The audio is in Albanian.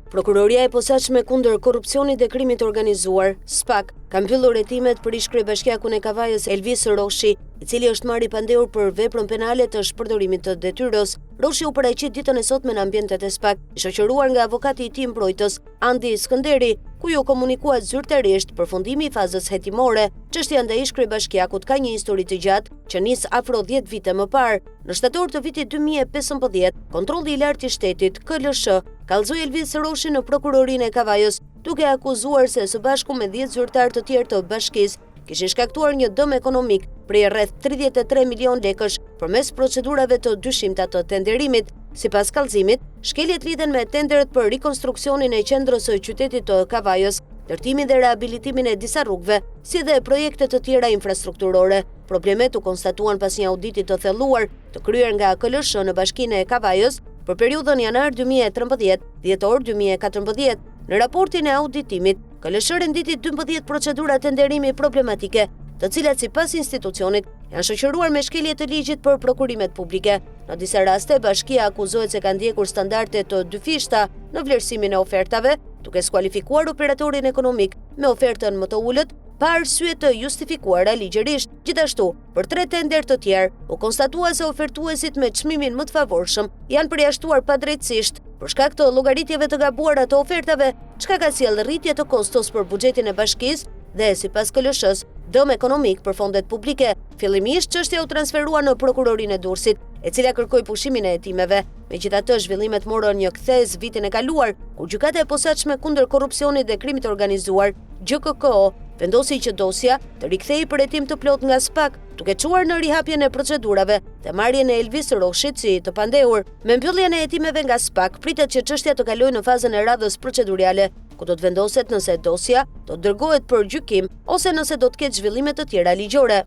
Prokuroria e posaçme kundër korrupsionit dhe krimit organizuar, SPAK, ka mbyllur hetimet për ish-kryebashkiakun e Kavajës Elvis Roshi, i cili është marrë i pandehur për veprën penale të shpërdorimit të detyrës. Roshi u paraqit ditën e sotme në ambientet e SPAK, i shoqëruar nga avokati i tij mbrojtës, Andi Skënderi, ku ju komunikuat zyrtarisht përfundimi i fazës hetimore. Çështja ndaj ish-kryebashkiakut ka një histori të gjatë që nis afro 10 vite më parë. Në shtator të vitit 2015, kontrolli i lartë i shtetit, KLSH, kallëzoi Elvis Roshi në prokurorinë e Kavajës, duke akuzuar se së bashku me 10 zyrtar të tjerë të bashkisë kishin shkaktuar një dëm ekonomik prej rreth 33 milion lekësh përmes procedurave të dyshimta të tenderimit. Sipas kallëzimit, shkeljet lidhen me tenderet për rikonstruksionin e qendrës së qytetit të Kavajës, ndërtimin dhe rehabilitimin e disa rrugëve, si dhe projekte të tjera infrastrukturore. Problemet u konstatuan pas një auditi të thelluar të kryer nga KLSH në bashkinë e Kavajës për periudhën janar 2013-dhjetor 2014. Në raportin e auditimit, KLSH renditi 12 procedura tenderimi problematike, të cilat sipas institucionit janë shoqëruar me shkelje të ligjit për prokurimet publike. Në disa raste, bashkia akuzohet se ka ndjekur standarde të dyfishta në vlerësimin e ofertave, duke skualifikuar operatorin ekonomik me ofertën më të ulët, pa arsye të justifikuara ligjërisht. Gjithashtu, për 3 tender të tjerë, u konstatua se ofertuesit me çmimin më të favorshëm janë përjashtuar padrejtësisht për shkak të llogaritjeve të gabuara të ofertave, çka ka sjellë rritje të kostos për buxhetin e bashkisë dhe sipas KLSH-s, dëm ekonomik për fondet publike. Fillimisht çështja u transferua në prokurorinë e Durrësit, e cila kërkoi pushimin e hetimeve. Megjithatë, zhvillimet morën një kthes vitin e kaluar, kur gjykata e posaçme kundër korrupsionit dhe krimit organizuar, GKKO, vendosi që dosja të rikthehej për hetim të plot nga SPAK, duke çuar në rihapjen e procedurave dhe marrjen e Elvis Roshit si të pandehur. Me mbylljen e hetimeve nga SPAK, pritet që çështja të kalojë në fazën e radhës procedurale, ku do të vendoset nëse dosja do të dërgohet për gjykim ose nëse do të ketë zhvillime të tjera ligjore.